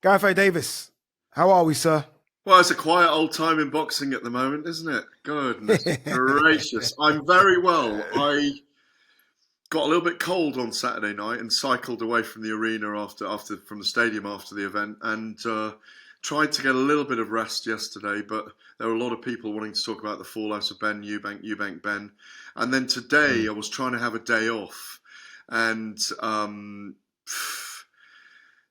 Gareth Davies, how are we, sir? Well, it's a quiet old time in boxing at the moment, isn't it? Goodness gracious. I'm very well. I got a little bit cold on Saturday night and cycled away from the arena after from the stadium after the event and tried to get a little bit of rest yesterday, but there were a lot of people wanting to talk about the fallout of Benn Eubank Benn. And then today Mm. I was trying to have a day off and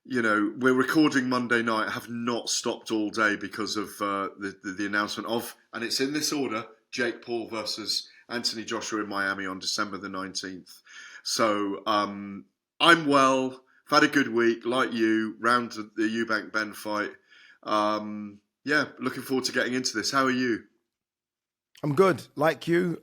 we're recording Monday night. I have not stopped all day because of the announcement of, and it's in this order: Jake Paul versus Anthony Joshua in Miami on December the 19th. So I'm well. I've had a good week, like you, round the Eubank Benn fight. Looking forward to getting into this. How are you? I'm good. Like you,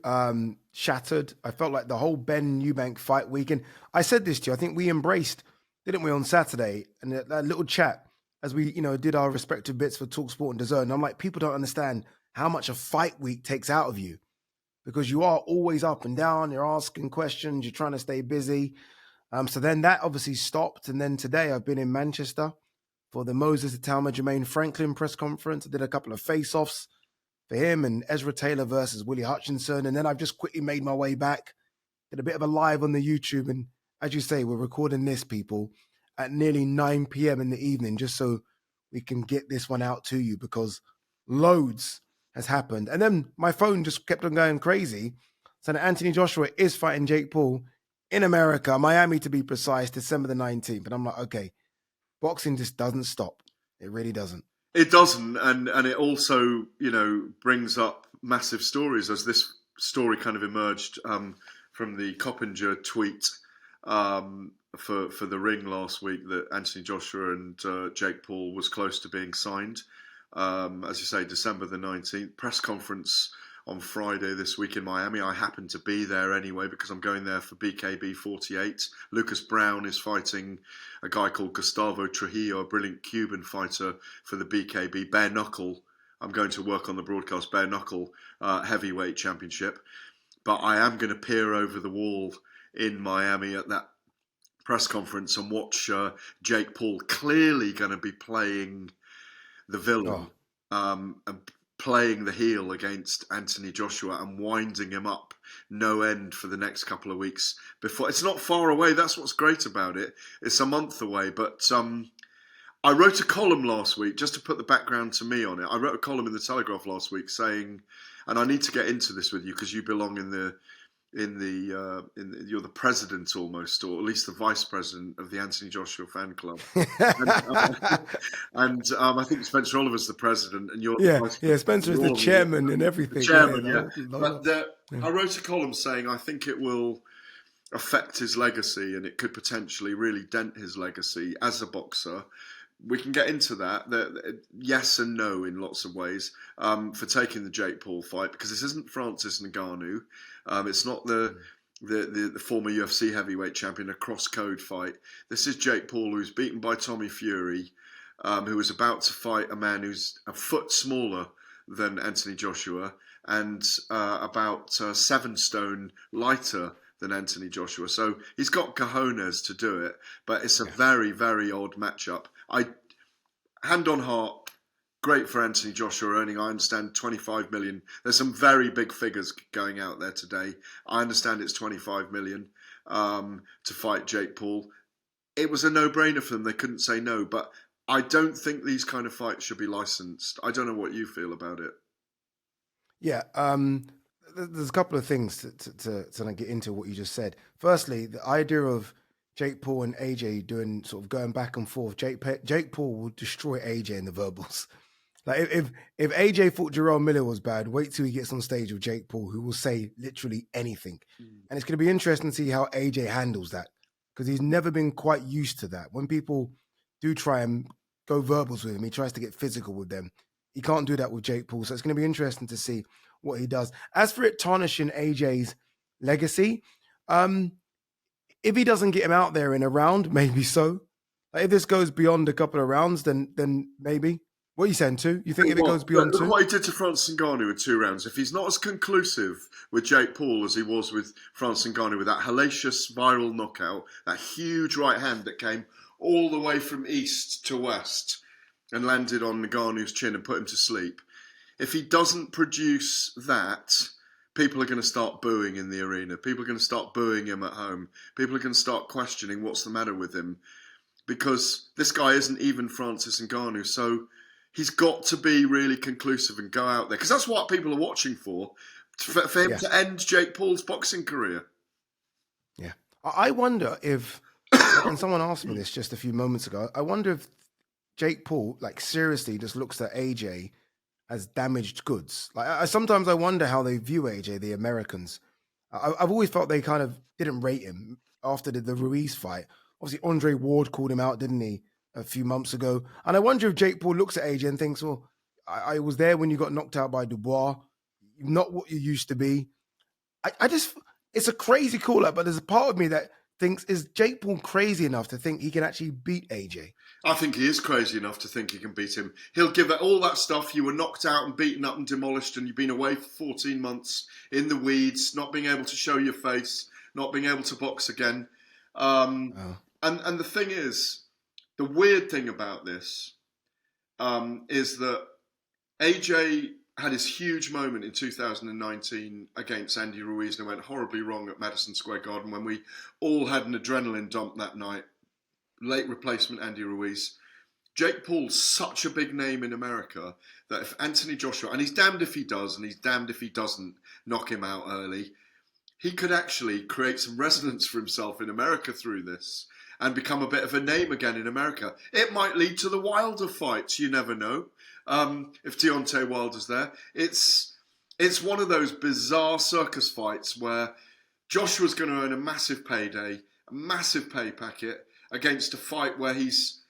shattered. I felt like the whole Ben Eubank fight weekend. I said this to you. I think we embraced, didn't we, on Saturday, and that little chat as we, did our respective bits for talkSPORT and DAZN. And I'm like, people don't understand how much a fight week takes out of you because you are always up and down. You're asking questions. You're trying to stay busy. So then that obviously stopped. And then today I've been in Manchester for the Moses Talma Jermaine Franklin press conference. I did a couple of face-offs for him and Ezra Taylor versus Willie Hutchinson. And then I've just quickly made my way back, did a bit of a live on the YouTube. And as you say, we're recording this, people, at nearly 9 p.m. in the evening, just so we can get this one out to you because loads has happened. And then my phone just kept on going crazy. So that Anthony Joshua is fighting Jake Paul in America, Miami to be precise, December the 19th. And I'm like, okay, boxing just doesn't stop. It really doesn't. It doesn't, and it also brings up massive stories as this story kind of emerged from the Coppinger tweet for the Ring last week that Anthony Joshua and Jake Paul was close to being signed. As you say, December the 19th, press conference on Friday this week in Miami. I happen to be there anyway because I'm going there for BKB 48. Lucas Brown is fighting a guy called Gustavo Trujillo, a brilliant Cuban fighter for the BKB bare knuckle. I'm going to work on the broadcast bare knuckle heavyweight championship. But I am going to peer over the wall in Miami at that press conference and watch Jake Paul clearly going to be playing the villain and playing the heel against Anthony Joshua and winding him up no end for the next couple of weeks before. It's not far away. That's what's great about it. It's a month away. But I wrote a column last week, just to put the background to me on it. I wrote a column in the Telegraph last week saying, and I need to get into this with you because you belong you're the president almost, or at least the vice president of the Anthony Joshua fan club. And I think Spencer Oliver's the president, and you're the vice yeah. Spencer is the chairman and everything. The chairman, yeah. I wrote a column saying I think it will affect his legacy, and it could potentially really dent his legacy as a boxer. We can get into that. Yes and no in lots of ways for taking the Jake Paul fight, because this isn't Francis Ngannou. It's not the former UFC heavyweight champion, a cross-code fight. This is Jake Paul, who's beaten by Tommy Fury, who is about to fight a man who's a foot smaller than Anthony Joshua and about 7 stone lighter than Anthony Joshua. So he's got cojones to do it, but it's a very, very odd matchup. Hand on heart, great for Anthony Joshua earning, I understand, 25 million. There's some very big figures going out there today. I understand it's 25 million to fight Jake Paul. It was a no-brainer for them. They couldn't say no, but I don't think these kind of fights should be licensed. I don't know what you feel about it. Yeah, there's a couple of things to get into what you just said. Firstly, the idea of Jake Paul and AJ doing sort of going back and forth. Jake Paul will destroy AJ in the verbals. Like if AJ thought Jarrell Miller was bad, wait till he gets on stage with Jake Paul, who will say literally anything. And it's going to be interesting to see how AJ handles that, because he's never been quite used to that. When people do try and go verbals with him, he tries to get physical with them. He can't do that with Jake Paul. So it's going to be interesting to see what he does. As for it tarnishing AJ's legacy, if he doesn't get him out there in a round, maybe so. Like if this goes beyond a couple of rounds, then maybe. What are you saying, 2? You think if it goes beyond 2? Look what he did to Francis Ngannou in 2 rounds. If he's not as conclusive with Jake Paul as he was with Francis Ngannou, with that hellacious viral knockout, that huge right hand that came all the way from east to west and landed on Ngannou's chin and put him to sleep. If he doesn't produce that, people are going to start booing in the arena. People are going to start booing him at home. People are going to start questioning what's the matter with him, because this guy isn't even Francis Ngannou. So he's got to be really conclusive and go out there, because that's what people are watching for him to end Jake Paul's boxing career. Yeah. I wonder if, and someone asked me this just a few moments ago, I wonder if Jake Paul, like, seriously just looks at AJ as damaged goods. Like, sometimes I wonder how they view AJ, the Americans. I've always felt they kind of didn't rate him after the Ruiz fight. Obviously, Andre Ward called him out, didn't he, a few months ago? And I wonder if Jake Paul looks at AJ and thinks, well, I was there when you got knocked out by Dubois. You're not what you used to be. I just, it's a crazy call-up, but there's a part of me that thinks, is Jake Paul crazy enough to think he can actually beat AJ? I think he is crazy enough to think he can beat him. He'll give it all that stuff. You were knocked out and beaten up and demolished, and you've been away for 14 months in the weeds, not being able to show your face, not being able to box again. And the thing is, the weird thing about this is that AJ had his huge moment in 2019 against Andy Ruiz, and it went horribly wrong at Madison Square Garden when we all had an adrenaline dump that night. Late replacement Andy Ruiz. Jake Paul's such a big name in America that if Anthony Joshua, and he's damned if he does and he's damned if he doesn't knock him out early, he could actually create some resonance for himself in America through this and become a bit of a name again in America. It might lead to the Wilder fights, you never know. If Deontay Wilder's there. It's one of those bizarre circus fights where Joshua's going to earn a massive payday, a massive pay packet, against a fight where he's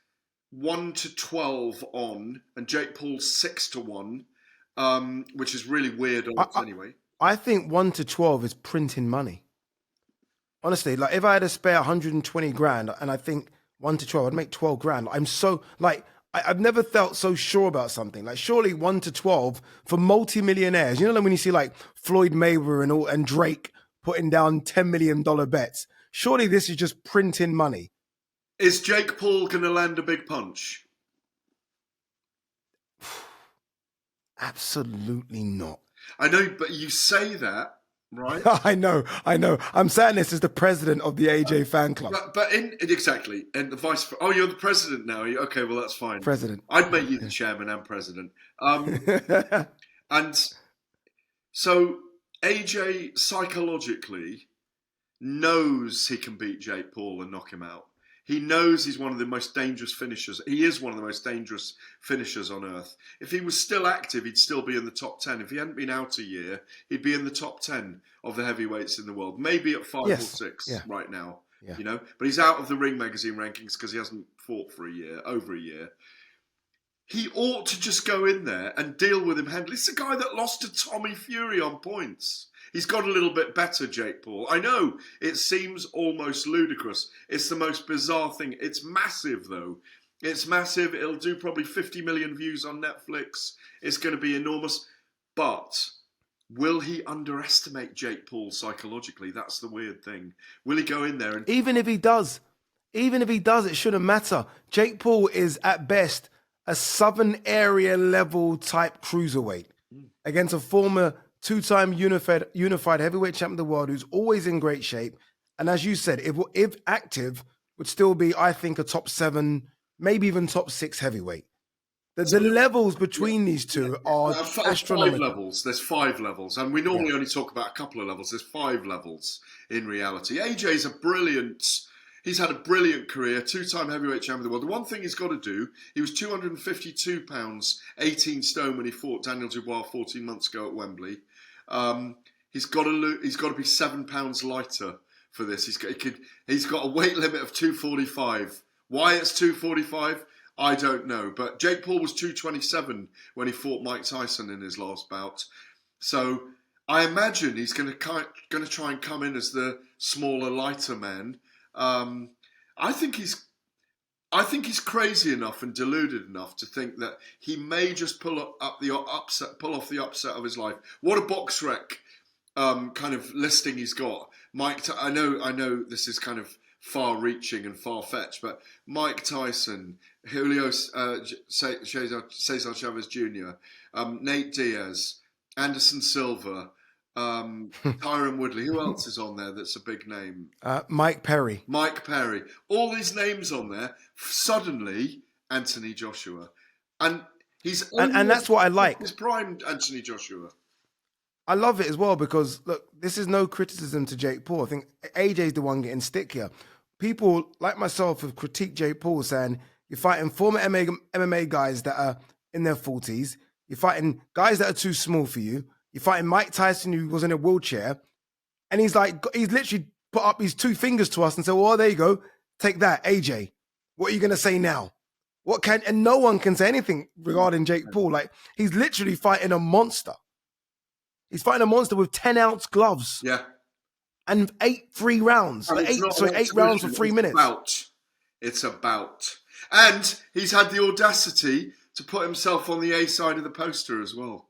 1-12 on, and Jake Paul's 6-1, which is really weird odds anyway. I think 1-12 is printing money. Honestly, like, if I had to spare 120 grand, and I think 1-12, I'd make 12 grand. I'm so, like, I've never felt so sure about something. Like, surely 1-12 for multi-millionaires. You know, like when you see like Floyd Mayweather and Drake putting down $10 million bets. Surely this is just printing money. Is Jake Paul going to land a big punch? Absolutely not. I know, but you say that, right? I know. I'm saying this as the president of the AJ fan club. But exactly, and the vice. Oh, you're the president now. Okay, well that's fine. President. I'd make you the chairman and president. And so AJ psychologically knows he can beat Jake Paul and knock him out. He knows he's one of the most dangerous finishers. He is one of the most dangerous finishers on earth. If he was still active, he'd still be in the top 10. If he hadn't been out a year, he'd be in the top 10 of the heavyweights in the world. Maybe at 5 or 6 right now, you know. But he's out of the Ring Magazine rankings because he hasn't fought for over a year. He ought to just go in there and deal with him handily. It's the guy that lost to Tommy Fury on points. He's got a little bit better, Jake Paul. I know, it seems almost ludicrous. It's the most bizarre thing. It's massive, though. It's massive. It'll do probably 50 million views on Netflix. It's going to be enormous. But will he underestimate Jake Paul psychologically? That's the weird thing. Will he go in there and... Even if he does, it shouldn't matter. Jake Paul is, at best, a Southern area level type cruiserweight against a former two-time unified heavyweight champion of the world who's always in great shape. And as you said, if active, would still be, I think, a top 7, maybe even top 6 heavyweight. The levels between these two are astronomical. There's 5 levels. And we normally only talk about a couple of levels. There's 5 levels in reality. AJ's he's had a brilliant career, 2-time heavyweight champion of the world. The one thing he's got to do, he was 252 pounds, 18 stone when he fought Daniel Dubois 14 months ago at Wembley. He's got to be 7 pounds lighter for this. He's got a weight limit of 245. Why it's 245, I don't know. But Jake Paul was 227 when he fought Mike Tyson in his last bout. So I imagine he's going to try and come in as the smaller, lighter man. I think he's crazy enough and deluded enough to think that he may just pull off the upset of his life. What a box rec kind of listing he's got. Mike, I know this is kind of far-reaching and far-fetched, but Mike Tyson, Julio Cesar Chavez Jr., Nate Diaz, Anderson Silva, Tyron Woodley. Who else is on there that's a big name? Mike Perry. Mike Perry. All these names on there. Suddenly, Anthony Joshua. And he's And that's what I like. His prime Anthony Joshua. I love it as well because, look, this is no criticism to Jake Paul. I think AJ's the one getting stick here. People like myself have critiqued Jake Paul saying you're fighting former MMA guys that are in their 40s. You're fighting guys that are too small for you. You're fighting Mike Tyson, who was in a wheelchair. And he's literally put up his two fingers to us and said, well, there you go. Take that, AJ. What are you going to say now? And no one can say anything regarding Jake Paul. Like, he's literally fighting a monster. He's fighting a monster with 10-ounce gloves. Yeah. And 8 free rounds. And 8 rounds for 3 minutes. It's about. And he's had the audacity to put himself on the A side of the poster as well.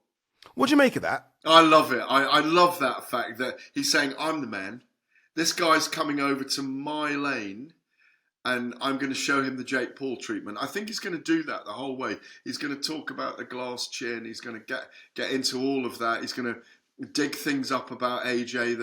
What do you make of that? I love it. I love that fact that he's saying, I'm the man. This guy's coming over to my lane and I'm going to show him the Jake Paul treatment. I think he's going to do that the whole way. He's going to talk about the glass chin. He's going to get into all of that. He's going to dig things up about AJ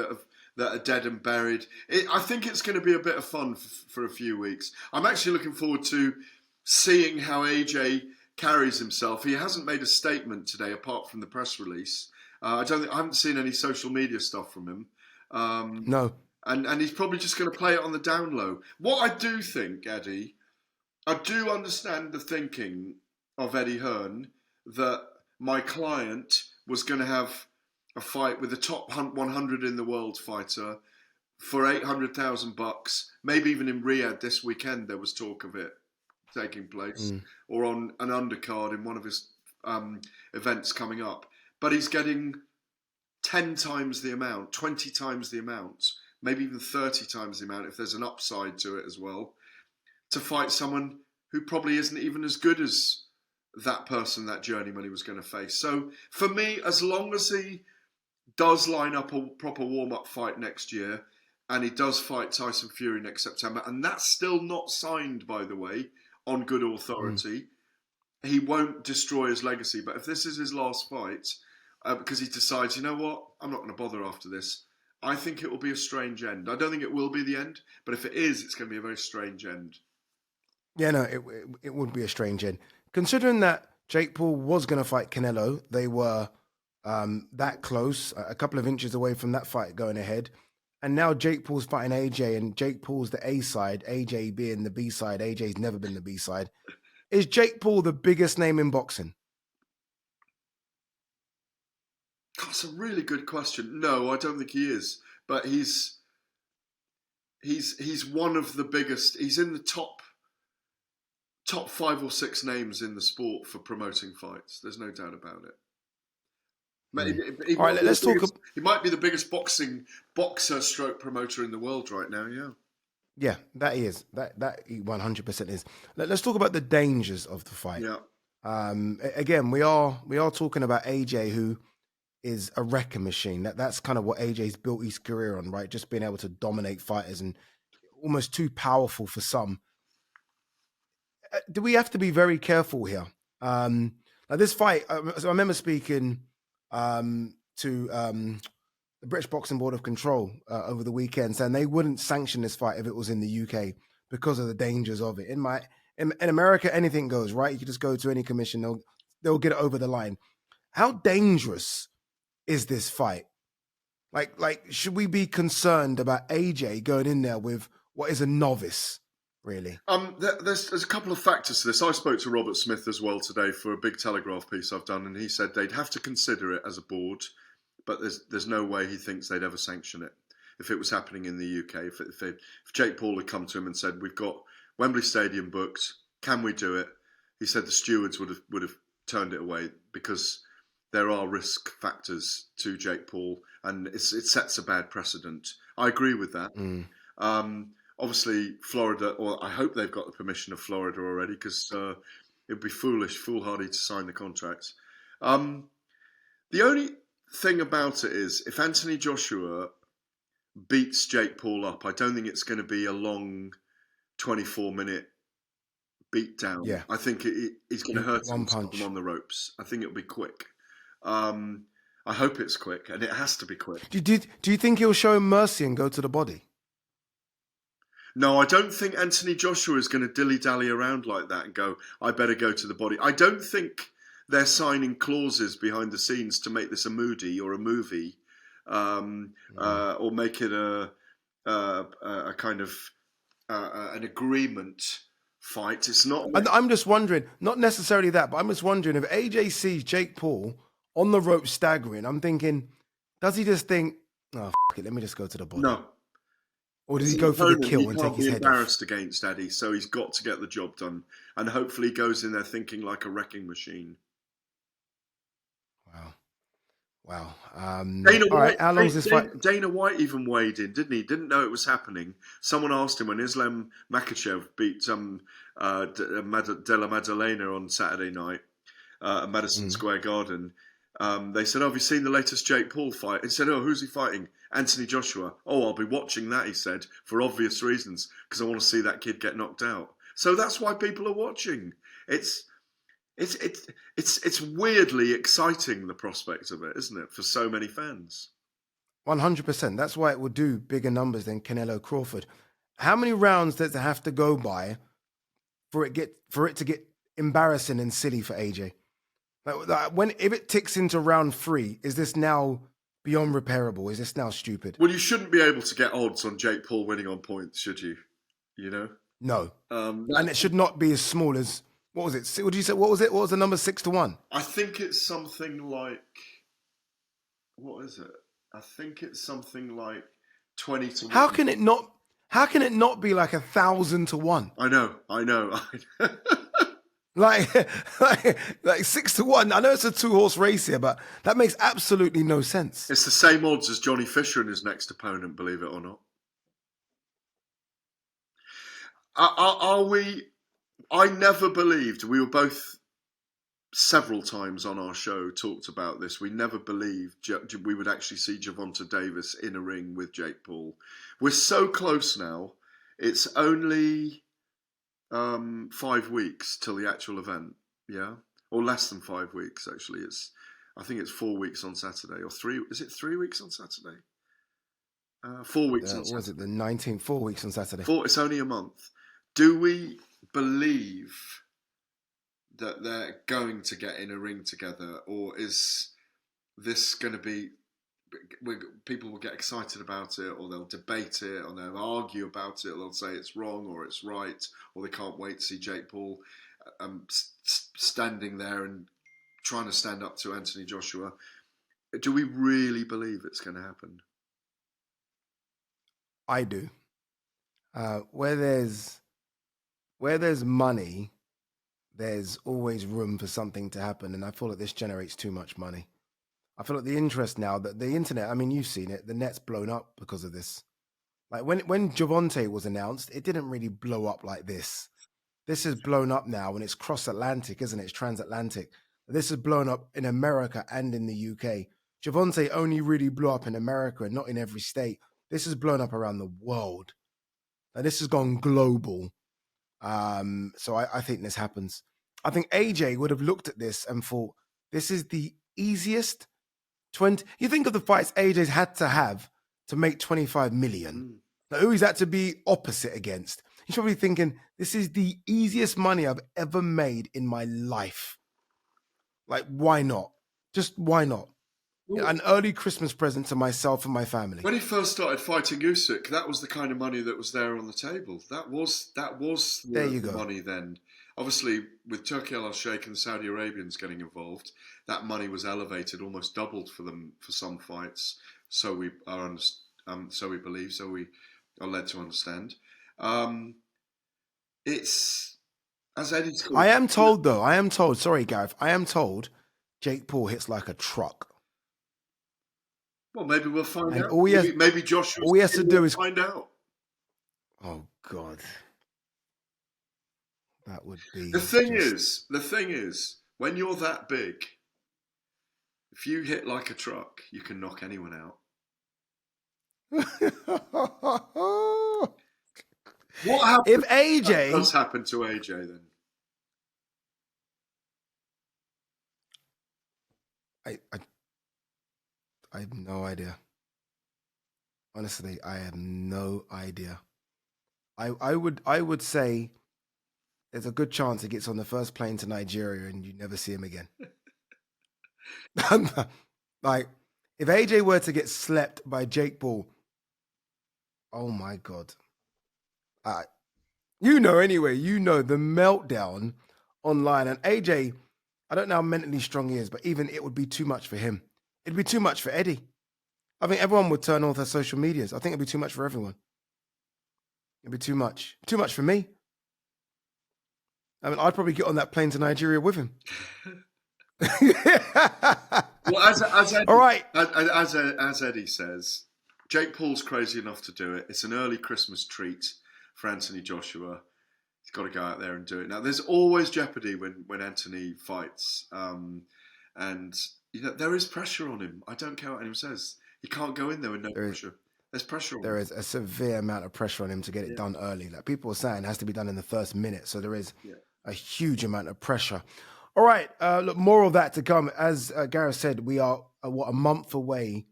that are dead and buried. I think it's going to be a bit of fun for a few weeks. I'm actually looking forward to seeing how AJ carries himself. He hasn't made a statement today apart from the press release. I haven't seen any social media stuff from him. No. And he's probably just going to play it on the down low. What I do think, Eddie, I do understand the thinking of Eddie Hearn that my client was going to have a fight with the top 100 in the world fighter for $800,000. Maybe even in Riyadh this weekend there was talk of it taking place, or on an undercard in one of his events coming up. But he's getting 10 times the amount, 20 times the amount, maybe even 30 times the amount if there's an upside to it as well, to fight someone who probably isn't even as good as that person, that journeyman he was going to face. So for me, as long as he does line up a proper warm-up fight next year and he does fight Tyson Fury next September, and that's still not signed, by the way, on good authority, he won't destroy his legacy. But if this is his last fight, because he decides, you know what, I'm not going to bother after this, I think it will be a strange end. I don't think it will be the end, but if it is, it's going to be a very strange end. Yeah, no, it would be a strange end. Considering that Jake Paul was going to fight Canelo, they were that close, a couple of inches away from that fight going ahead. And now Jake Paul's fighting AJ, and Jake Paul's the A side, AJ being the B side. AJ's never been the B side. Is Jake Paul the biggest name in boxing? That's a really good question. No, I don't think he is. But he's one of the biggest. He's in the top 5 or 6 names in the sport for promoting fights. There's no doubt about it. All right, let's talk. He might be the biggest boxer stroke promoter in the world right now. Yeah. Yeah, that he is. That he 100% is. Let's talk about the dangers of the fight. Yeah. Again, we are talking about AJ, who is a wrecking machine. That's kind of what AJ's built his career on, right? Just being able to dominate fighters and almost too powerful for some. Do we have to be very careful here? Like this fight, I remember speaking to the British Boxing Board of Control over the weekend, saying they wouldn't sanction this fight if it was in the UK because of the dangers of it. In America, anything goes, right? You can just go to any commission, they'll get it over the line. How dangerous is this fight? Like, should we be concerned about AJ going in there with what is a novice, really? There's a couple of factors to this. I spoke to Robert Smith as well today for a big Telegraph piece I've done, and he said they'd have to consider it as a board, but there's no way he thinks they'd ever sanction it if it was happening in the UK. If Jake Paul had come to him and said, we've got Wembley Stadium booked, can we do it? He said the stewards would have turned it away because there are risk factors to Jake Paul, and it sets a bad precedent. I agree with that. Obviously, Florida, or I hope they've got the permission of Florida already, because it would be foolhardy to sign the contract. The only thing about it is, if Anthony Joshua beats Jake Paul up, I don't think it's going to be a long 24-minute beat down. Yeah, I think he's going to hurt him one and stop him punch. on the ropes. I think it'll be quick. I hope it's quick, and it has to be quick. Do you think he'll show him mercy and go to the body? No, I don't think Anthony Joshua is going to dilly-dally around like that and go, I better go to the body. I don't think they're signing clauses behind the scenes to make this a moody or a movie, or make it a kind of an agreement fight. It's not. I'm just wondering, not necessarily that, but I'm just wondering if AJ sees Jake Paul on the rope staggering, I'm thinking, does he just think, oh, f it, let me just go to the body? No. Or does he go for the kill and take his head off? He can't be embarrassed against Eddie, so he's got to get the job done. And hopefully he goes in there thinking like a wrecking machine. Wow. Dana all White, right, how long is this fight? Dana White even weighed in, didn't he? Didn't know it was happening. Someone asked him when Islam Makhachev beat De La Maddalena on Saturday night at Madison Square Garden. They said, have you seen the latest Jake Paul fight? He said, who's he fighting? Anthony Joshua. Oh, I'll be watching that, he said, for obvious reasons, because I want to see that kid get knocked out. So that's why people are watching. It's weirdly exciting, the prospect of it, isn't it, for so many fans? 100%. That's why it will do bigger numbers than Canelo Crawford. How many rounds does it have to go by for it to get embarrassing and silly for AJ? If it ticks into round 3, is this now beyond repairable? Is this now stupid? Well, you shouldn't be able to get odds on Jake Paul winning on points, should you? You know? No. And it should not be as small as, what was it? What did you say? What was it? What was the number? 6-1? I think it's something like, what is it? I think it's something like 20-1. How can it not be like 1,000-1? I know. Like 6-1. I know it's a 2-horse race here, but that makes absolutely no sense. It's the same odds as Johnny Fisher and his next opponent, believe it or not. I never believed, we were both several times on our show talked about this, we never believed we would actually see Gervonta Davis in a ring with Jake Paul. We're so close now. It's only 5 weeks till the actual event, yeah? Or less than 5 weeks, actually. I think it's 4 weeks on Saturday, or 3, is it 3 weeks on Saturday? 4 weeks on Saturday. Was it the 19th? 4 weeks on Saturday. It's only a month. Do we believe that they're going to get in a ring together, or is this going to be, people will get excited about it, or they'll debate it, or they'll argue about it, or they'll say it's wrong or it's right, or they can't wait to see Jake Paul standing there and trying to stand up to Anthony Joshua? Do we really believe it's going to happen? I do. Where there's money, there's always room for something to happen, and I feel like this generates too much money. I feel like the interest now, that the internet, I mean, you've seen it, the net's blown up because of this. Like when Gervonta was announced, it didn't really blow up like this. This is blown up now, and it's cross-Atlantic, isn't it? It's transatlantic. This is blown up in America and in the UK. Gervonta only really blew up in America and not in every state. This is blown up around the world. And this has gone global. So I think this happens. I think AJ would have looked at this and thought, this is the easiest 20. You think of the fights AJ's had to have to make 25 million. Like, who is that to be opposite against? He's probably thinking, this is the easiest money I've ever made in my life. Like, why not? Just why not? An early Christmas present to myself and my family. When he first started fighting Usyk, that was the kind of money that was there on the table. That was the money then. Obviously, with Turkey al-Sheikh and Saudi Arabians getting involved, that money was elevated, almost doubled for them for some fights. So we believe, so we are led to understand. It's as Eddie's. I am told. Sorry, Gareth. I am told Jake Paul hits like a truck. Well, maybe we'll find out. Maybe Joshua. All he has to do is find out. Oh God, that would be. The thing is, when you're that big, if you hit like a truck, you can knock anyone out. What happens? If What AJ, does happen to AJ then? I have no idea. Honestly, I have no idea. I would say there's a good chance he gets on the first plane to Nigeria and you never see him again. Like, if AJ were to get slept by Jake Paul, oh my God. Anyway, the meltdown online. And AJ, I don't know how mentally strong he is, but even it would be too much for him. It'd be too much for Eddie. I think everyone would turn off their social medias. I think it'd be too much for everyone. It'd be too much. Too much for me. I mean, I'd probably get on that plane to Nigeria with him. Well, as Eddie, all right. As Eddie says, Jake Paul's crazy enough to do it. It's an early Christmas treat for Anthony Joshua. He's got to go out there and do it. Now, there's always jeopardy when Anthony fights, and there is pressure on him. I don't care what anyone says. He can't go in there with no pressure. There's pressure on him. There is a severe amount of pressure on him to get it done early. Like people are saying, it has to be done in the first minute. So there is a huge amount of pressure. All right, look, more of that to come. As Gareth said, we are a month away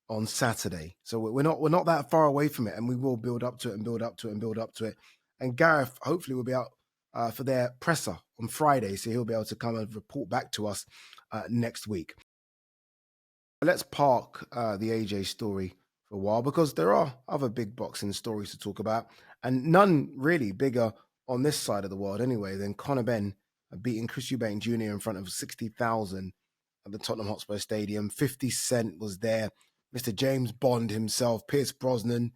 on Saturday, so we're not that far away from it, and we will build up to it and build up to it and build up to it. And Gareth hopefully will be out for their presser on Friday, so he'll be able to come and report back to us next week. Let's park the AJ story for a while because there are other big boxing stories to talk about, and none really bigger on this side of the world anyway than Conor Benn beating Chris Eubank Jr. in front of 60,000 at the Tottenham Hotspur Stadium. 50 Cent was there, Mr. James Bond himself, Pierce Brosnan,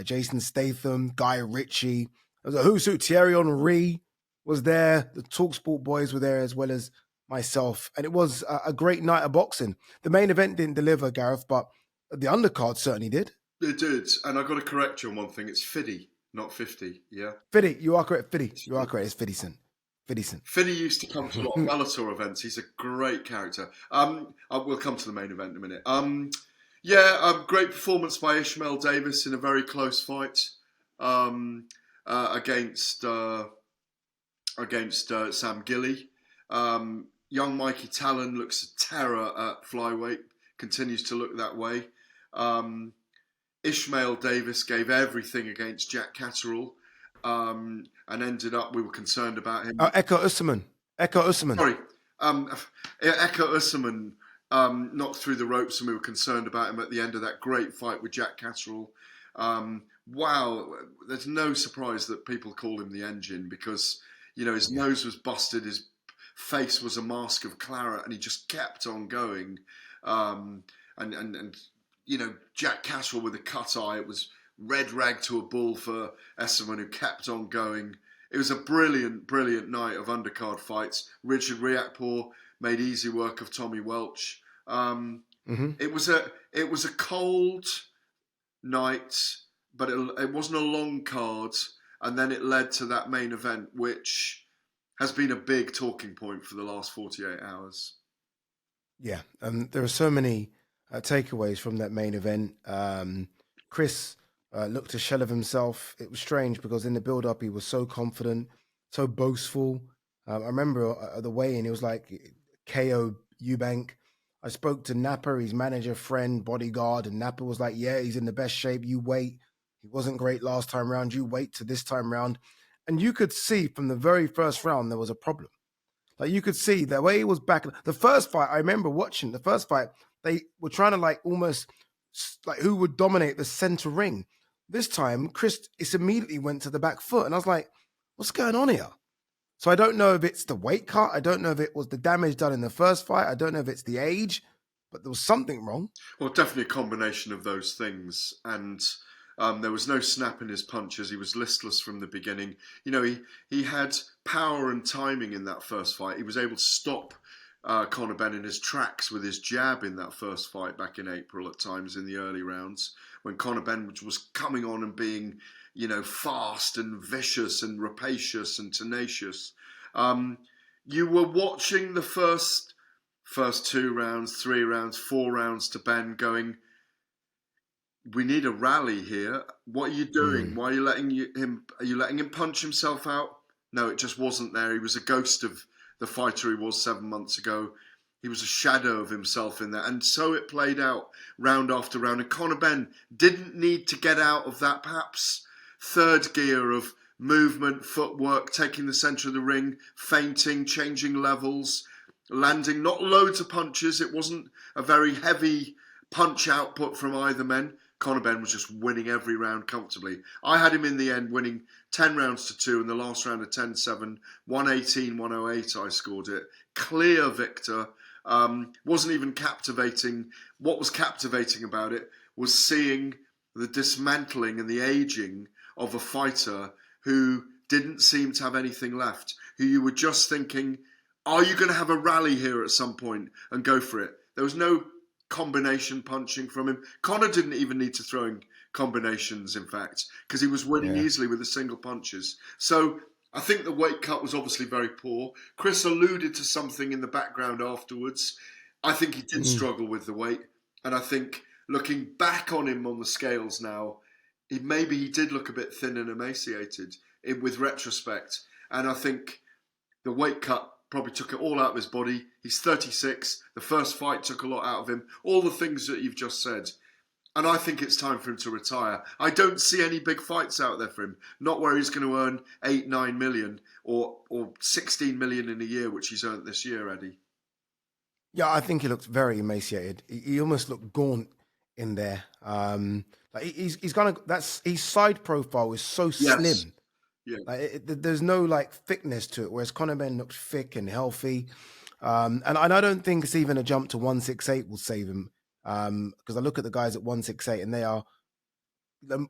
Jason Statham, Guy Ritchie. There was a who's who. Thierry Henry was there. The talkSPORT boys were there as well as myself. And it was a great night of boxing. The main event didn't deliver, Gareth, but the undercard certainly did. It did. And I've got to correct you on one thing. It's 50, not 50. Yeah. 50. You are correct. 50. You are correct. It's 50 Cent. 50 Cent. Fiddy used to come to a lot of Bellator events. He's a great character. We'll come to the main event in a minute. Great performance by Ishmael Davies in a very close fight against Sam Gilly. Young Mikey Talon looks a terror at flyweight, continues to look that way. Ishmael Davies gave everything against Jack Catterall. And ended up, we were concerned about him. Eka Usman. Sorry. Eka Usman knocked through the ropes and we were concerned about him at the end of that great fight with Jack Catterall. Wow, there's no surprise that people call him the Engine because, his nose was busted, his face was a mask of claret and he just kept on going. Jack Catterall with a cut eye, it was red rag to a bull for Esserman, who kept on going. It was a brilliant, brilliant night of undercard fights. Richard Riakporhe made easy work of Tommy Welch. It was a cold night, but it wasn't a long card. And then it led to that main event, which has been a big talking point for the last 48 hours. Yeah, there are so many takeaways from that main event. Chris looked a shell of himself. It was strange because in the build-up, he was so confident, so boastful. I remember the weigh-in, it was like KO Eubank. I spoke to Napa, his manager, friend, bodyguard, and Napa was like, yeah, he's in the best shape. You wait. He wasn't great last time round. You wait to this time round. And you could see from the very first round, there was a problem. Like you could see the way he was back. The first fight, I remember watching the first fight, they were trying to almost who would dominate the center ring. This time, Chris immediately went to the back foot. And I was like, what's going on here? So I don't know if it's the weight cut. I don't know if it was the damage done in the first fight. I don't know if it's the age, but there was something wrong. Well, definitely a combination of those things. And there was no snap in his punches. He was listless from the beginning. He had power and timing in that first fight. He was able to stop Conor Benn in his tracks with his jab in that first fight back in April at times in the early rounds when Conor Benn was coming on and being, fast and vicious and rapacious and tenacious. You were watching the first 2 rounds, 3 rounds, 4 rounds to Benn going, we need a rally here. What are you doing? Why are you letting him? Are you letting him punch himself out? No, it just wasn't there. He was a ghost of the fighter he was 7 months ago. He was a shadow of himself in there, and so it played out round after round. And Conor Benn didn't need to get out of that perhaps third gear of movement, footwork, taking the centre of the ring, feinting, changing levels, landing not loads of punches. It wasn't a very heavy punch output from either men. Conor Benn was just winning every round comfortably. I had him in the end winning 10 rounds to 2 in the last round of 10-7, 118, 108 I scored it. Clear victor. Wasn't even captivating. What was captivating about it was seeing the dismantling and the aging of a fighter who didn't seem to have anything left, who you were just thinking, are you going to have a rally here at some point and go for it? There was no combination punching from him. Conor didn't even need to throw in combinations, in fact, because he was winning easily with the single punches. So I think the weight cut was obviously very poor. Chris alluded to something in the background afterwards. I think he did struggle with the weight. And I think looking back on him on the scales now, maybe he did look a bit thin and emaciated with retrospect. And I think the weight cut probably took it all out of his body. He's 36. The first fight took a lot out of him. All the things that you've just said. And I think it's time for him to retire. I don't see any big fights out there for him. Not where he's going to earn 8-9 million or 16 million in a year, which he's earned this year, Eddie. Yeah, I think he looks very emaciated. He almost looked gaunt in there. Like he's gonna. His side profile is so slim. Yeah. Like there's no like thickness to it, whereas Conor Benn looks thick and healthy. And I don't think it's even a jump to 168 will save him. Because I look at the guys at 168 and they are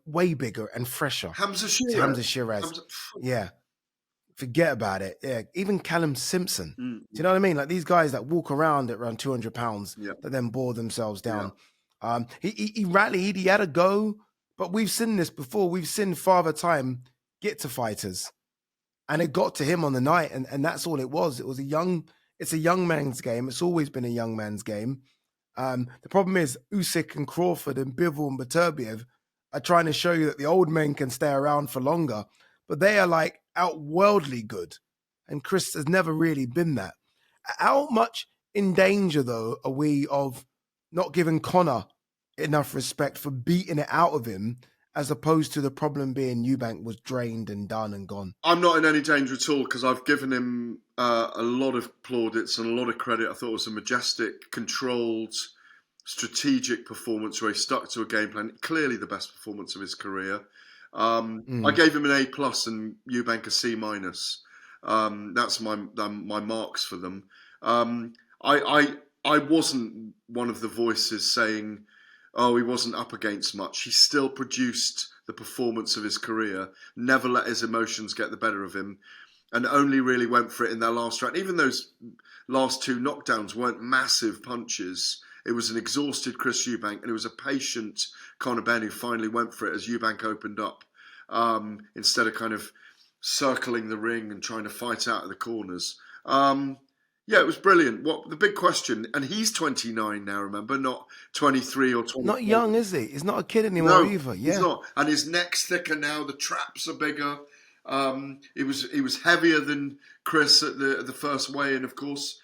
way bigger and fresher. Hamza Shiraz. Yeah. Forget about it. Yeah. Even Callum Simpson. Do you know what I mean? Like these guys that walk around at around 200 pounds that then bore themselves down. He rallied, he had a go, but we've seen this before. We've seen Father Time get to fighters. And it got to him on the night, and that's all it was. It's a young man's game. It's always been a young man's game. The problem is Usyk and Crawford and Bivol and Beterbiev are trying to show you that the old men can stay around for longer, but they are like outworldly good. And Chris has never really been that. How much in danger, though, are we of not giving Conor enough respect for beating it out of him, as opposed to the problem being Eubank was drained and done and gone? I'm not in any danger at all because I've given him a lot of plaudits and a lot of credit. I thought it was a majestic, controlled, strategic performance where he stuck to a game plan. Clearly the best performance of his career. I gave him an A+ and Eubank a C-. That's my marks for them. I wasn't one of the voices saying, oh, he wasn't up against much. He still produced the performance of his career, never let his emotions get the better of him, and only really went for it in their last round. Even those last two knockdowns weren't massive punches. It was an exhausted Chris Eubank, and it was a patient Conor Benn who finally went for it as Eubank opened up, instead of kind of circling the ring and trying to fight out of the corners. Yeah, it was brilliant. What the big question, and he's 29 now, remember, not 23 or 24. Not young, is he? He's not a kid anymore either. Yeah, he's not. And his neck's thicker now. The traps are bigger. He was heavier than Chris at the first weigh-in, of course.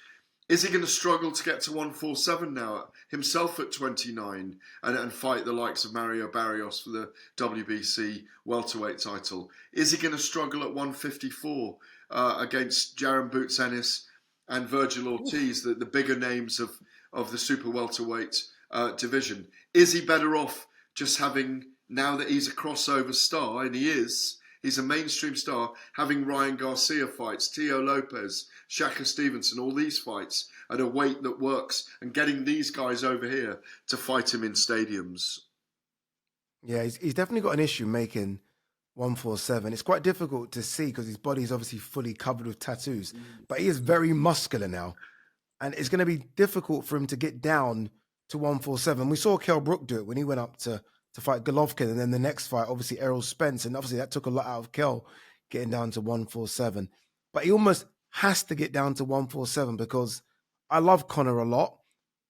Is he going to struggle to get to 147 now, himself at 29, and fight the likes of Mario Barrios for the WBC welterweight title? Is he going to struggle at 154 against Jaron Boots Ennis and Virgil Ortiz, the bigger names of the super welterweight division? Is he better off just having, now that he's a crossover star, and he's a mainstream star, having Ryan Garcia fights, Tio Lopez, Shaka Stevenson, all these fights at a weight that works, and getting these guys over here to fight him in stadiums? Yeah, he's definitely got an issue making 147. It's quite difficult to see because his body is obviously fully covered with tattoos, but he is very muscular now. And it's going to be difficult for him to get down to 147. We saw Kell Brook do it when he went up to fight Golovkin, and then the next fight, obviously Errol Spence, and obviously that took a lot out of Kell getting down to 147. But he almost has to get down to 147 because I love Conor a lot,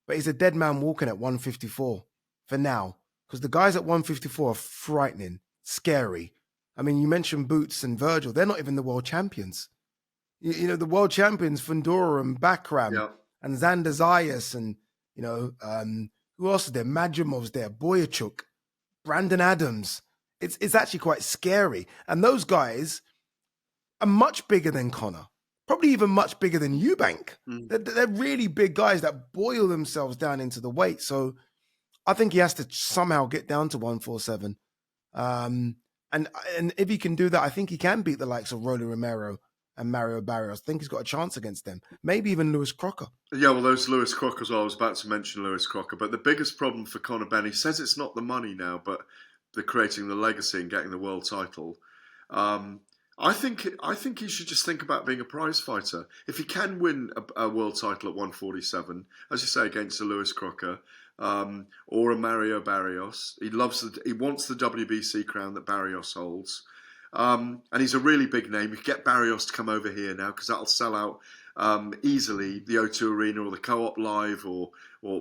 but he's a dead man walking at 154 for now. because the guys at 154 are frightening, scary. I mean, you mentioned Boots and Virgil. They're not even the world champions. The world champions, Fundora and Bakram Yeah. and Xander Zayas and, who else is there? Madrimov's there, Boyachuk, Brandon Adams. It's actually quite scary. And those guys are much bigger than Conor. Probably even much bigger than Eubank. They're really big guys that boil themselves down into the weight. So I think he has to somehow get down to 147. And if he can do that, I think he can beat the likes of Rolly Romero and Mario Barrios. I think he's got a chance against them. Maybe even Lewis Crocker. Yeah, well, those Lewis Crocker as well. I was about to mention Lewis Crocker. But the biggest problem for Conor Benn, he says it's not the money now, but the creating the legacy and getting the world title. I think he should just think about being a prize fighter. If he can win a world title at 147, as you say, against a Lewis Crocker or a Mario Barrios, he wants the WBC crown that Barrios holds, and he's a really big name. You get Barrios to come over here now because that'll sell out easily the O2 Arena or the Co-op Live or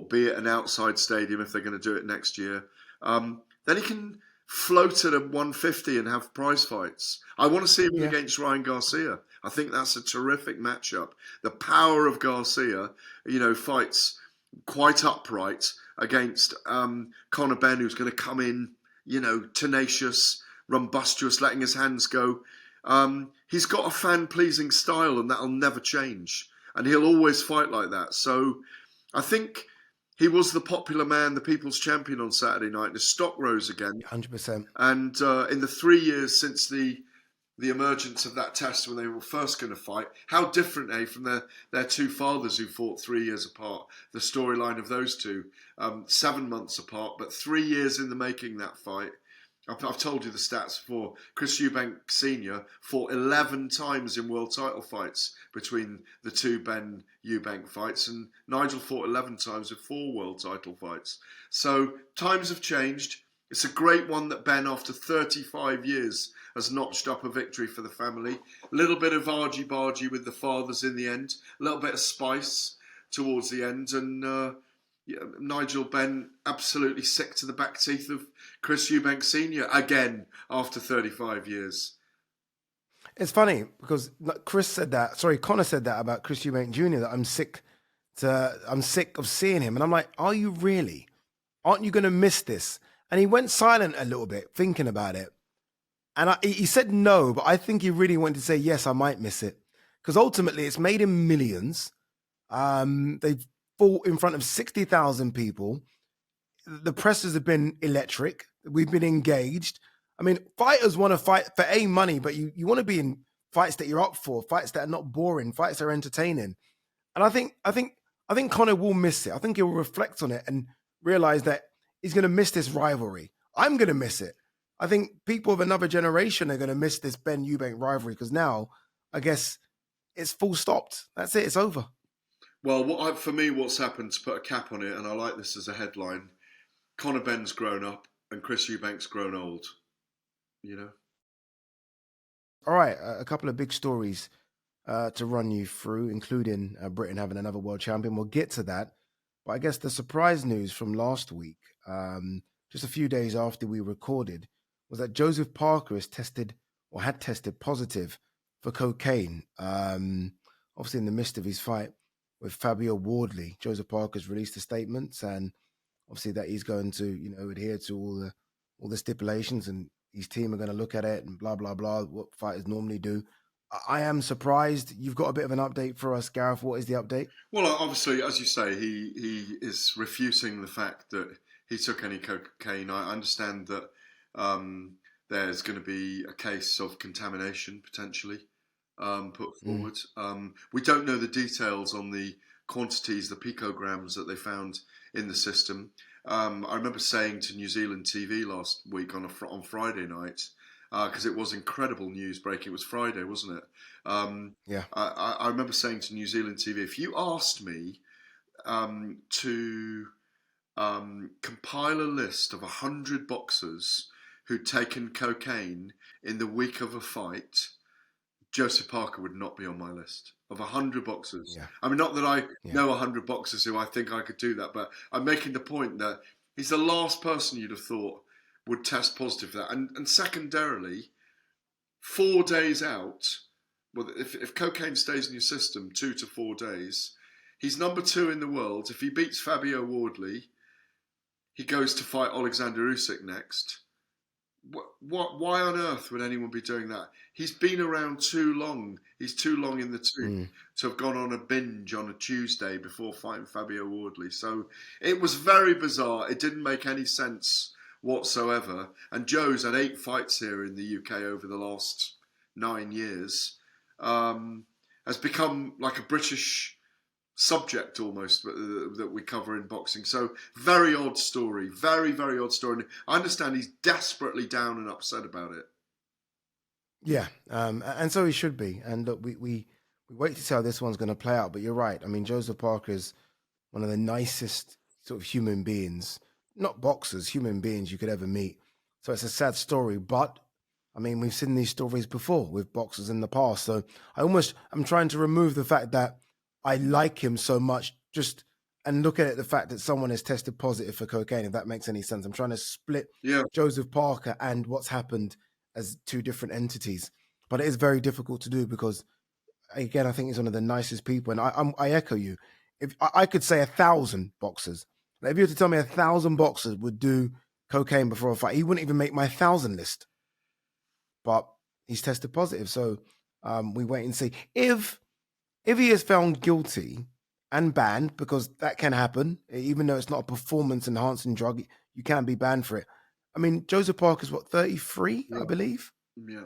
be it an outside stadium if they're going to do it next year. Then he can float at a 150 and have prize fights. I want to see him against Ryan Garcia. I think that's a terrific matchup. The power of Garcia, fights quite upright against Conor Benn, who's going to come in, tenacious, rumbustious, letting his hands go. He's got a fan-pleasing style, and that'll never change. And he'll always fight like that. So I think he was the popular man, the people's champion on Saturday night, and his stock rose again. 100%. And in the 3 years since the emergence of that test when they were first going to fight, how different, from their two fathers who fought 3 years apart, the storyline of those two, 7 months apart, but 3 years in the making that fight. I've told you the stats before. Chris Eubank Sr. fought 11 times in world title fights between the two Benn Eubank fights, and Nigel fought 11 times with 4 world title fights. So times have changed. It's a great one that Benn, after 35 years, has notched up a victory for the family. A little bit of argy-bargy with the fathers in the end, a little bit of spice towards the end, and Nigel Benn absolutely sick to the back teeth of Chris Eubank Sr. again after 35 years. It's funny because Conor said that about Chris Eubank Jr. that I'm sick of seeing him. And I'm like, are you really? Aren't you going to miss this? And he went silent a little bit, thinking about it. And he said no, but I think he really wanted to say, yes, I might miss it. Because ultimately it's made him millions. They've fought in front of 60,000 people. The presses have been electric. We've been engaged. I mean, fighters want to fight for money, but you want to be in fights that you're up for, fights that are not boring, fights that are entertaining. And I think Conor will miss it. I think he'll reflect on it and realize that he's going to miss this rivalry. I'm going to miss it. I think people of another generation are going to miss this Benn Eubank rivalry because now, I guess, it's full stopped. That's it. It's over. Well, for me, what's happened, to put a cap on it, and I like this as a headline, Conor Benn's grown up and Chris Eubank's grown old. All right, a couple of big stories to run you through, including Britain having another world champion. We'll get to that. But I guess the surprise news from last week, just a few days after we recorded, was that Joseph Parker had tested positive for cocaine. Obviously, in the midst of his fight with Fabio Wardley, Joseph Parker's released a statement, and obviously that he's going to, adhere to all the stipulations, and his team are going to look at it and blah blah blah. What fighters normally do. I am surprised. You've got a bit of an update for us, Gareth. What is the update? Well, obviously, as you say, he is refuting the fact that he took any cocaine. I understand that there's going to be a case of contamination potentially put forward. We don't know the details on the quantities, the picograms that they found in the system. I remember saying to New Zealand TV last week on Friday night, because it was incredible news breaking. It was Friday, wasn't it? Yeah. I remember saying to New Zealand TV, if you asked me to compile a list of 100 boxers who'd taken cocaine in the week of a fight, Joseph Parker would not be on my list of 100 boxers. Yeah. I mean, not that I know 100 boxers who I think I could do that, but I'm making the point that He's the last person you'd have thought would test positive for that. And secondarily, 4 days out, well, if cocaine stays in your system 2 to 4 days, he's number 2 in the world. If he beats Fabio Wardley, he goes to fight Alexander Usyk next. Why on earth would anyone be doing that? He's been around too long. He's too long in the tooth to have gone on a binge on a Tuesday before fighting Fabio Wardley. So it was very bizarre. It didn't make any sense whatsoever. And Joe's had 8 fights here in the UK over the last 9 years. Has become like a British subject almost that we cover in boxing. So very odd story, very, very odd story. And I understand he's desperately down and upset about it. Yeah, and so he should be. And look, we wait to see how this one's going to play out. But you're right. I mean, Joseph Parker is one of the nicest sort of human beings, not boxers, human beings you could ever meet. So it's a sad story. But I mean, we've seen these stories before with boxers in the past. So I'm trying to remove the fact that I like him so much, just and look at it, the fact that someone has tested positive for cocaine, if that makes any sense. I'm trying to split Joseph Parker and what's happened as 2 different entities. But it is very difficult to do because, again, I think he's one of the nicest people. And I echo you. If I could say 1,000 boxers, like if you were to tell me 1,000 boxers would do cocaine before a fight, he wouldn't even make my 1,000 list. But he's tested positive. So we wait and see. If he is found guilty and banned, because that can happen, even though it's not a performance-enhancing drug, you can be banned for it. I mean, Joseph Parker's, 33, I believe? Yeah.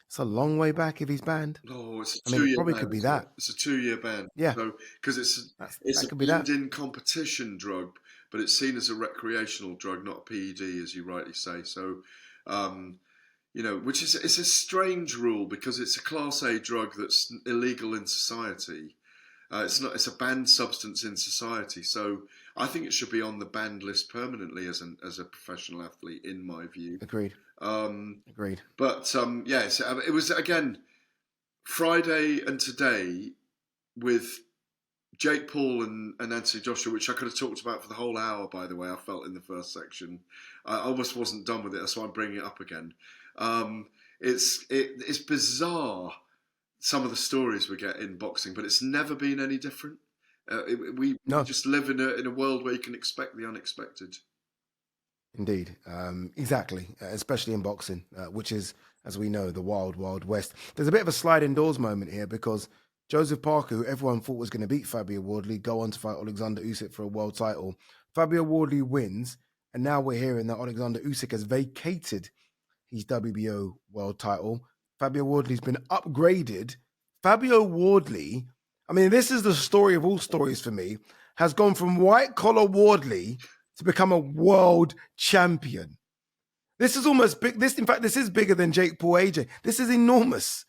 It's a long way back if he's banned. Oh, it's a 2-year ban. It probably could be that. It's a 2-year ban. Yeah. So, because it's a in competition drug, but it's seen as a recreational drug, not a PED, as you rightly say. So, which is it's a strange rule because it's a Class A drug that's illegal in society. It's a banned substance in society. So I think it should be on the banned list permanently as a professional athlete, in my view. Agreed. Agreed. But yes, it was again Friday and today with Jake Paul and Anthony Joshua, which I could have talked about for the whole hour. By the way, I felt in the first section, I almost wasn't done with it. That's why I'm bringing it up again. It's bizarre, some of the stories we get in boxing, but it's never been any different. We just live in a world where you can expect the unexpected. Indeed. Exactly. Especially in boxing, which is, as we know, the wild, wild west. There's a bit of a sliding doors moment here because Joseph Parker, who everyone thought was going to beat Fabio Wardley, go on to fight Alexander Usyk for a world title. Fabio Wardley wins, and now we're hearing that Alexander Usyk has vacated his WBO world title. Fabio Wardley's been upgraded. Fabio Wardley, I mean, this is the story of all stories for me, has gone from white-collar Wardley to become a world champion. This is almost big. This is bigger than Jake Paul AJ. This is enormous.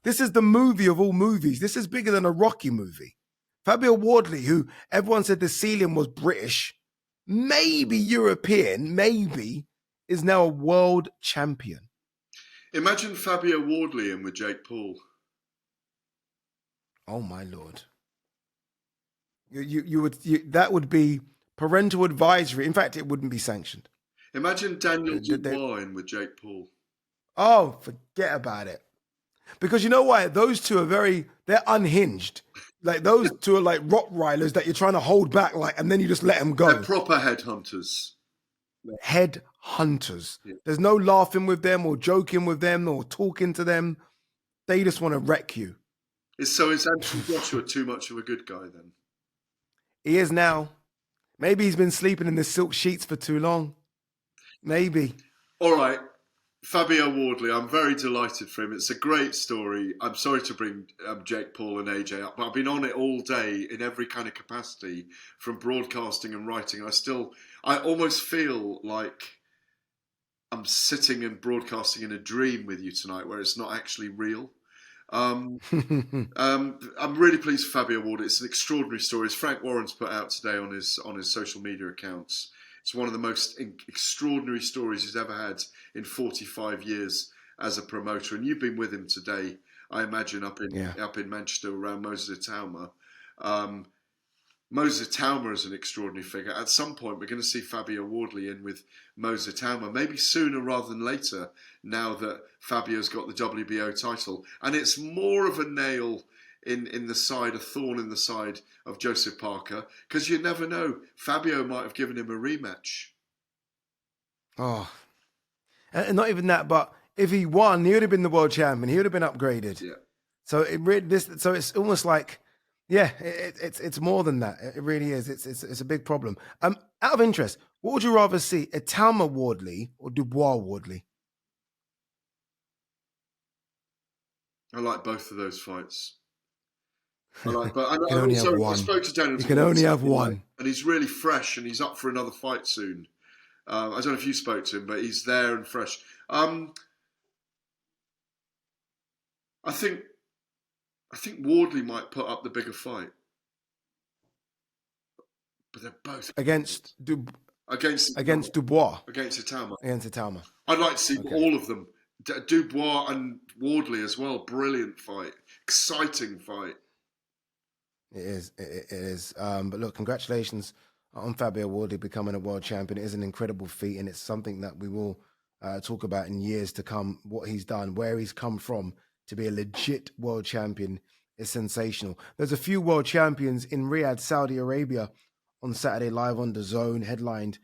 This is the movie of all movies. This is bigger than a Rocky movie. Fabio Wardley, who everyone said the ceiling was British, maybe European, maybe, is now a world champion. Imagine Fabio Wardley in with Jake Paul. Oh my Lord! That would be parental advisory. In fact, it wouldn't be sanctioned. Imagine Daniel Dubois in with Jake Paul. Oh, forget about it. Because you know why? Those two are they're unhinged. Like those two are like Rottweilers that you're trying to hold back, and then you just let them go. They're proper headhunters. Headhunters. Yeah. There's no laughing with them or joking with them or talking to them. They just want to wreck you. Is Anthony Joshua too much of a good guy then? He is now. Maybe he's been sleeping in the silk sheets for too long. Maybe. All right. Fabio Wardley, I'm very delighted for him. It's a great story. I'm sorry to bring Jake Paul and AJ up, but I've been on it all day in every kind of capacity, from broadcasting and writing. I almost feel like I'm sitting and broadcasting in a dream with you tonight, where it's not actually real. I'm really pleased for Fabio Wardley. It's an extraordinary story. As Frank Warren's put out today on his social media accounts, it's one of the most extraordinary stories he's ever had in 45 years as a promoter. And you've been with him today, I imagine, up in Manchester around Moses Itauma. Moser Talma is an extraordinary figure. At some point, we're going to see Fabio Wardley in with Moser Talma, maybe sooner rather than later, now that Fabio's got the WBO title. And it's more of a nail in the side, a thorn in the side of Joseph Parker, because you never know. Fabio might have given him a rematch. Oh, and not even that, but if he won, he would have been the world champion. He would have been upgraded. Yeah. So it's almost like, yeah, it's more than that. It really is. It's a big problem. Out of interest, what would you rather see, a Talma Wardley or Dubois Wardley? I like both of those fights. I like, but You can only have one. I spoke to Daniel. You can only have one, and he's really fresh, and he's up for another fight soon. I don't know if you spoke to him, but he's there and fresh. I think Wardley might put up the bigger fight, but they're both against Dubois. Against Itama. Against Itama. I'd like to see all of them. Dubois and Wardley as well. Brilliant fight. Exciting fight. It is. But look, congratulations on Fabio Wardley becoming a world champion. It is an incredible feat, and it's something that we will talk about in years to come. What he's done, where he's come from to be a legit world champion is sensational. There's a few world champions in Riyadh, Saudi Arabia on Saturday, live on DAZN, headlined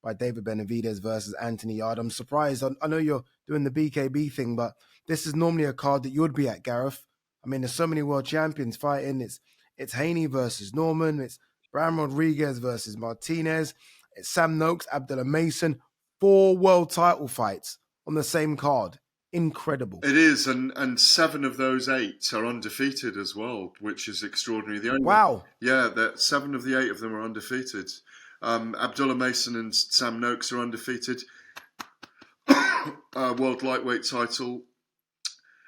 by David Benavidez versus Anthony Yarde. I'm surprised. I know you're doing the BKB thing, but this is normally a card that you'd be at, Gareth. I mean, there's so many world champions fighting. It's Haney versus Norman. It's Bram Rodriguez versus Martinez. It's Sam Noakes, Abdullah Mason. 4 world title fights on the same card. Incredible. It is, and 7 of those 8 are undefeated as well, which is extraordinary. Wow. Yeah, 7 of the 8 of them are undefeated. Abdullah Mason and Sam Noakes are undefeated. World lightweight title.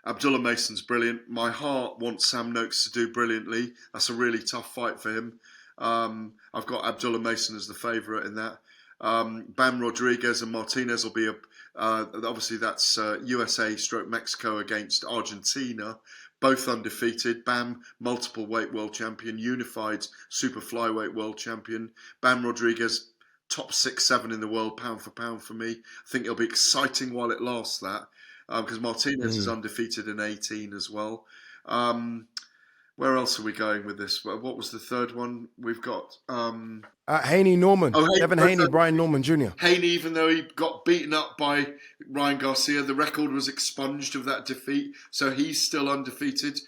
Abdullah Mason's brilliant. My heart wants Sam Noakes to do brilliantly. That's a really tough fight for him. I've got Abdullah Mason as the favourite in that. Bam Rodriguez and Martinez will be obviously that's USA / Mexico against Argentina, both undefeated. Bam, multiple weight world champion, unified super flyweight world champion. Bam Rodriguez, top 6-7 in the world, pound for pound for me. I think it'll be exciting while it lasts, that, because Martinez is undefeated in 18 as well. Where else are we going with this? What was the third one we've got? Haney Norman. Devin Haney, Brian Norman Jr. Haney, even though he got beaten up by Ryan Garcia, the record was expunged of that defeat, so he's still undefeated.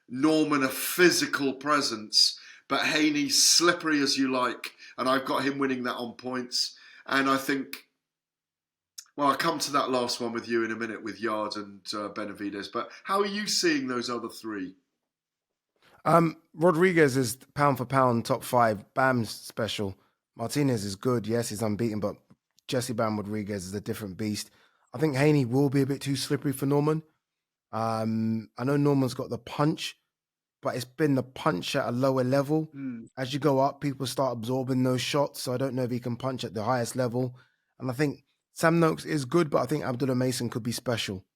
Norman, a physical presence, but Haney, slippery as you like, and I've got him winning that on points. And I think, well, I'll come to that last one with you in a minute with Yarde and Benavidez, but how are you seeing those other 3? Rodriguez is pound for pound top 5. Bam's special. Martinez is good. Yes, he's unbeaten, but Jesse Bam Rodriguez is a different beast. I think Haney will be a bit too slippery for Norman. I know Norman's got the punch, but it's been the punch at a lower level. As you go up, people start absorbing those shots, so I don't know if he can punch at the highest level. And I think Sam Noakes is good, but I think Abdullah Mason could be special.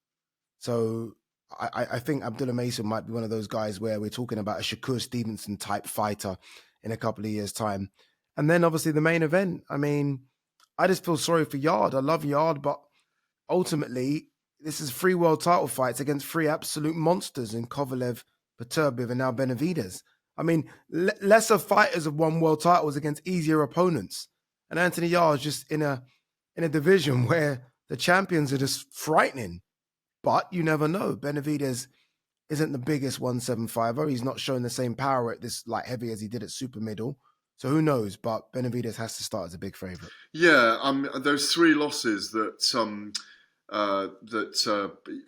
So I think Abdullah Mason might be one of those guys where we're talking about a Shakur Stevenson type fighter in a couple of years' time. And then obviously the main event. I mean, I just feel sorry for Yarde. I love Yarde, but ultimately this is 3 world title fights against 3 absolute monsters in Kovalev, Beterbiev, and now Benavidez. I mean, lesser fighters have won world titles against easier opponents. And Anthony Yarde's just in a division where the champions are just frightening. But you never know. Benavidez isn't the biggest 175er. He's not showing the same power at this light heavy as he did at super middle. So who knows? But Benavidez has to start as a big favourite. Yeah, those 3 losses that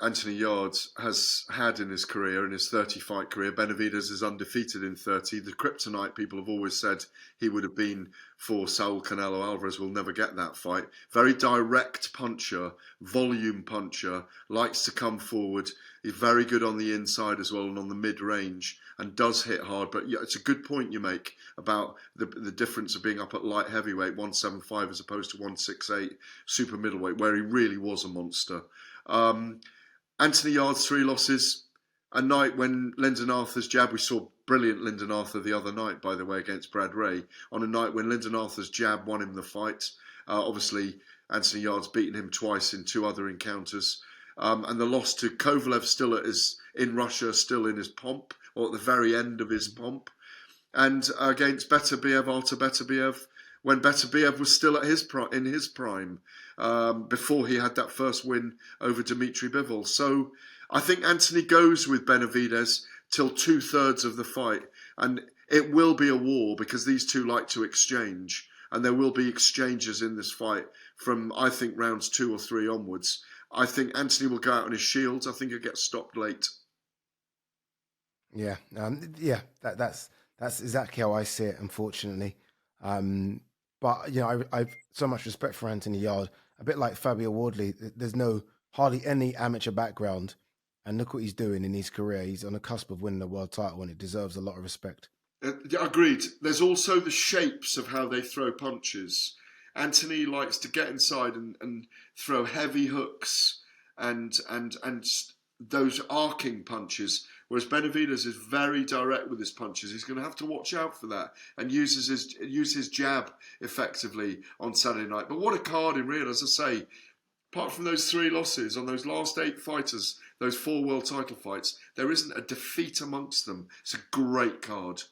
Anthony Yarde has had in his career, in his 30-fight career. Benavidez is undefeated in 30. The kryptonite people have always said he would have been for Saul Canelo Alvarez. Will never get that fight. Very direct puncher, volume puncher, likes to come forward. He's very good on the inside as well and on the mid-range, and does hit hard. But yeah, it's a good point you make about the difference of being up at light heavyweight, 175 as opposed to 168 super middleweight, where he really was a monster. Anthony Yarde's 3 losses. A night when Lyndon Arthur's jab, we saw brilliant Lyndon Arthur the other night, by the way, against Brad Ray, on a night when Lyndon Arthur's jab won him the fight. Obviously, Anthony Yarde's beaten him twice in 2 other encounters. And the loss to Kovalev still in Russia, still in his pomp, or at the very end of his pomp. And against Beterbiev, Artur Beterbiev, when Beterbiev was still in his prime, before he had that first win over Dmitry Bivol. So I think Anthony goes with Benavidez till 2/3 of the fight. And it will be a war because these two like to exchange. And there will be exchanges in this fight from, I think, rounds 2 or 3 onwards. I think Anthony will go out on his shields. I think he'll get stopped late. Yeah, that's exactly how I see it, unfortunately. But I've so much respect for Anthony Yarde. A bit like Fabio Wardley, there's hardly any amateur background, and look what he's doing in his career. He's on the cusp of winning a world title, and it deserves a lot of respect. Agreed. There's also the shapes of how they throw punches. Anthony likes to get inside and throw heavy hooks and those arcing punches, whereas Benavidez is very direct with his punches. He's going to have to watch out for that and use his jab effectively on Saturday night. But what a card in Rio, as I say. Apart from those 3 losses on those last 8 fighters, those 4 world title fights, there isn't a defeat amongst them. It's a great card.